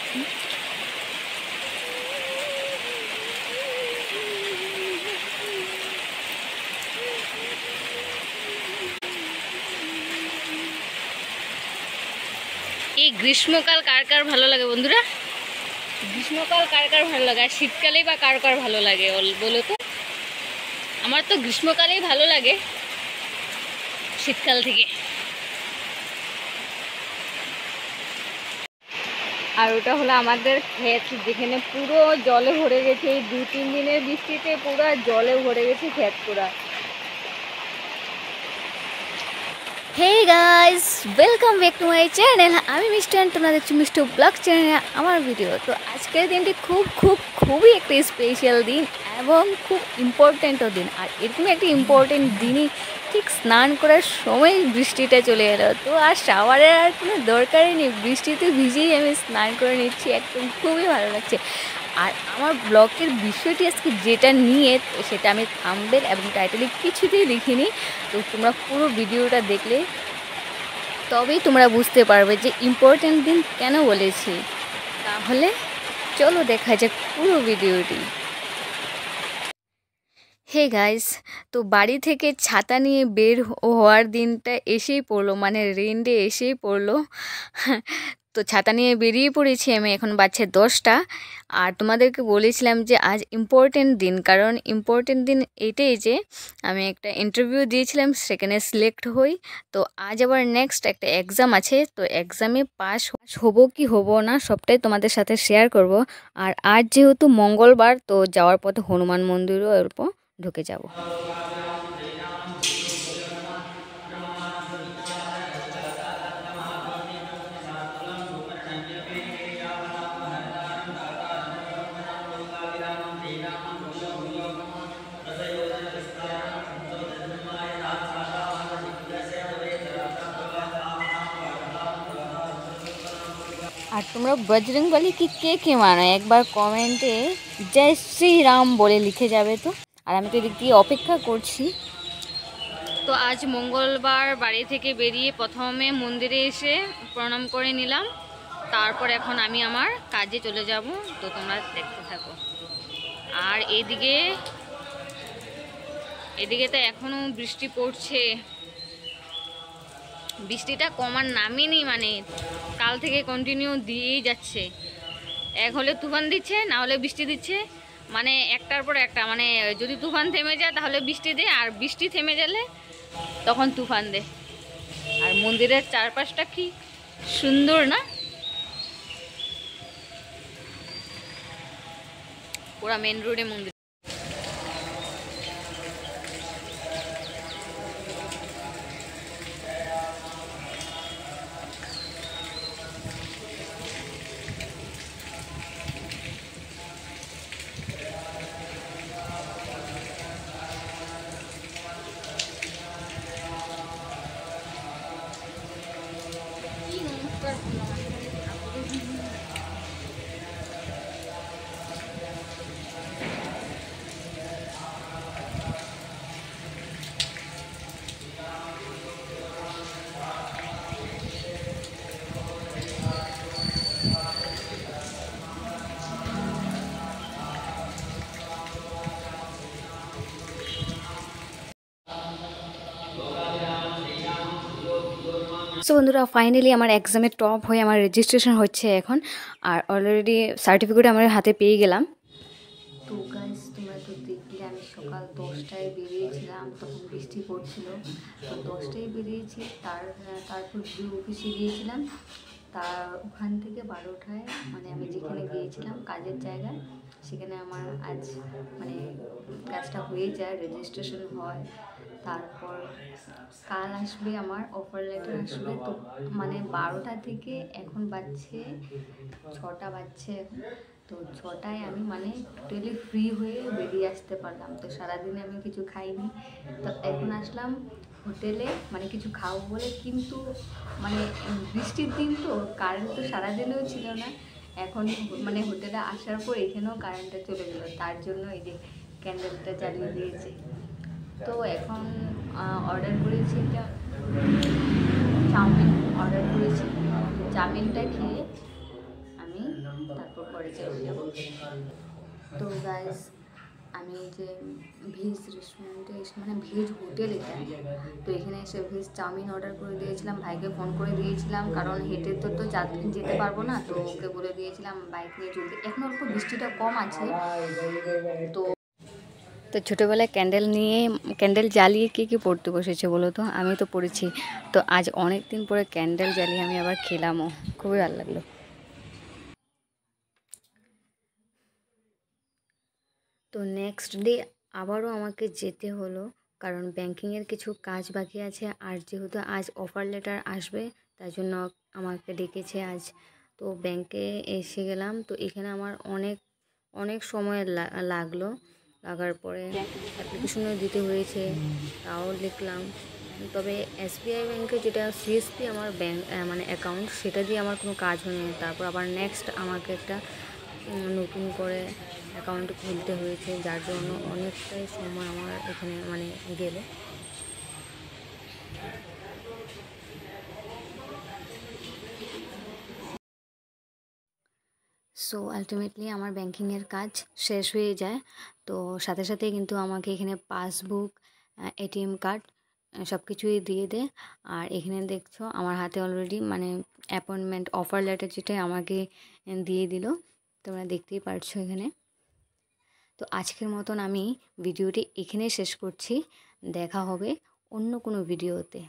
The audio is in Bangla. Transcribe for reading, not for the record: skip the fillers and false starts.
এই গ্রীষ্মকাল কার কার ভালো লাগে বন্ধুরা? গ্রীষ্মকাল কার কার ভালো লাগে, আর শীতকালেই বা কার কার ভালো লাগে বলো তো? আমার তো গ্রীষ্মকালেই ভালো লাগে শীতকাল থেকে। আর ওটা হলো আমাদের ক্ষেত, যেখানে পুরো জলে ভরে গেছে। এই 2-3 দিনের বৃষ্টিতে পুরো জলে ভরে গেছে ক্ষেত পুরা। Hey guys, welcome back to my channel. আমি মিষ্টি অ্যান্ড তোমরা দেখছো মিষ্টি ব্লগ চ্যানেলে আমার ভিডিও। তো আজকের দিনটি খুবই একটা স্পেশাল দিন এবং খুব ইম্পর্ট্যান্টও দিন। আর এরকমই একটা ইম্পর্ট্যান্ট দিনই ঠিক স্নান করার সময় বৃষ্টিটা চলে এলো। তো আর শাওয়ারের আর কোনো দরকারই নেই, বৃষ্টিতে ভিজেই আমি স্নান করে নিচ্ছি, একদম খুবই ভালো লাগছে। আর আমার ব্লগের বিষয়টি আজকে যেটা নিয়ে, সেটা আমি থাম্বনেল এবং টাইটেলে কিছুতেই লিখিনি। তো তোমরা পুরো ভিডিওটা দেখলে তবেই তোমরা বুঝতে পারবে যে ইম্পর্ট্যান্ট দিন কেন বলেছি। তাহলে চলো দেখা যাক পুরো ভিডিওটি। হে গাইস, তো বাড়ি থেকে ছাতা নিয়ে বের হওয়ার দিনটা এসেই পড়লো, মানে রেন ডে এসেই পড়লো। তো ছাতা নিয়ে বেরিয়ে পড়েছি আমি। এখন বাজছে 10টা। আর তোমাদেরকে বলেছিলাম যে আজ ইম্পর্টেন্ট দিন, কারণ ইম্পর্টেন্ট দিন এটাই যে আমি একটা ইন্টারভিউ দিয়েছিলাম, সেখানে সিলেক্ট হই। তো আজ আবার নেক্সট একটা এক্সাম আছে। তো এক্সামে পাস হবো কি হবো না সবটাই তোমাদের সাথে শেয়ার করব। আর আজ যেহেতু মঙ্গলবার, তো যাওয়ার পথে হনুমান মন্দিরও অল্প ঢুকে যাব। আর তোমরা বজরংবলী কি কে মানো একবার কমেন্টে জয় শ্রীরাম বলে লিখে যাবে তো। আর আমি তো এদিক দিয়ে অপেক্ষা করছি। তো আজ মঙ্গলবার বাড়ি থেকে বেরিয়ে প্রথমে মন্দিরে এসে প্রণাম করে নিলাম। তারপর এখন আমি আমার কাজে চলে যাব। তো তোমরা দেখতে থাকো। আর এদিকে তো এখনও বৃষ্টি পড়ছে, বৃষ্টিটা কমার নামই নেই। মানে কাল থেকে কন্টিনিউ দিয়েই যাচ্ছে। এক হলে তুফান দিচ্ছে, না হলে বৃষ্টি দিচ্ছে, মানে একটার পর একটা। মানে যদি তুফান থেমে যায় তাহলে বৃষ্টি দেয়, আর বৃষ্টি থেমে গেলে তখন তুফান দেয়। আর মন্দিরের চারপাশটা কি সুন্দর না, পুরা মেন রোডে মন্দির। সো বন্ধুরা, ফাইনালি আমার এক্সামে টপ হয়ে আমার রেজিস্ট্রেশন হচ্ছে এখন। আর অলরেডি সার্টিফিকেট আমার হাতে পেয়ে গেলাম। তো গাইস, তোমরা তো দেখলে আমি সকাল 10টায় বেরিয়েছিলাম, তখন বৃষ্টি পড়ছিল। তো 10টায় বেরিয়েছি, তারপর অফিসে গিয়েছিলাম। ওখান থেকে 12টায় মানে আমি যেখানে গিয়েছিলাম কাজের জায়গায়, সেখানে আমার আজ মানে কাজটা হয়ে যায়, রেজিস্ট্রেশন হয়। তারপর কাল আসবে আমার অফার লেটার আসবে। তো মানে 12টা থেকে এখন বাজছে 6টা বাজছে এখন। তো 6টায় আমি মানে টোটালি ফ্রি হয়ে বেরিয়ে আসতে পারলাম। তো সারাদিনে আমি কিছু খাইনি। তো এখন আসলাম হোটেলে, মানে কিছু খাবো বলে। কিন্তু মানে বৃষ্টির দিন তো কারেন্ট তো সারাদিনেও ছিল না। এখন মানে হোটেলে আসার পর এখানেও কারেন্টটা চলে গেলো, তার জন্য এই যে ক্যান্ডেলটা জ্বালিয়ে দিয়েছে। তো এখন অর্ডার করেছি একটা চাউমিন অর্ডার করেছি। চাউমিনটা খেয়ে আমি চলে যাবো। তো গাইস আমি যে ভেজ রেস্টুরেন্টে মানে ভেজ হোটেল এটা, তো এখানে এসে ভেজ চাউমিন অর্ডার করে দিয়েছিলাম। ভাইকে ফোন করে দিয়েছিলাম, কারণ হেঁটে তো যেতে পারবো না, তো ওকে বলে দিয়েছিলাম বাইক নিয়ে চলতে। এখন অল্প বৃষ্টিটা কম আছে। তো তো ছোটোবেলায় ক্যান্ডেল জ্বালিয়ে কে পড়তে বসেছে বলো তো? আমি তো পড়েছি। তো আজ অনেক দিন পরে ক্যান্ডেল জ্বালিয়ে আমি আবার খেলামও, খুবই ভালো লাগলো। তো নেক্সট ডে আবারও আমাকে যেতে হলো, কারণ ব্যাংকিংয়ের কিছু কাজ বাকি আছে। আর যেহেতু আজ অফার লেটার আসবে, তাই জন্য আমাকে ডেকেছে আজ। তো ব্যাংকে এসে গেলাম। তো এখানে আমার অনেক অনেক সময় লাগার পরে অ্যাপ্লিকেশনও দিতে হয়েছে, তাও লিখলাম। তবে এসবিআই ব্যাংকে যেটা সিএসপি আমার ব্যাংক মানে অ্যাকাউন্ট, সেটা দিয়ে আমার কোনো কাজ হয়নি। তারপর আবার নেক্সট আমাকে একটা নতুন করে অ্যাকাউন্ট খুলতে হয়েছে, যার জন্য অনেকটাই সময় আমার এখানে মানে গেল। সো আলটিমেটলি আমার ব্যাংকিংয়ের কাজ শেষ হয়ে যায়। তো সাথে সাথে কিন্তু আমাকে এখানে পাসবুক, এটিএম কার্ড সব কিছুই দিয়ে দেয়। আর এখানে দেখছো আমার হাতে অলরেডি মানে অ্যাপয়েন্টমেন্ট অফার লেটার যেটা আমাকে দিয়ে দিল, তোমরা দেখতেই পারছো এখানে। তো আজকের মতন আমি ভিডিওটি এখানেই শেষ করছি। দেখা হবে অন্য কোনো ভিডিওতে।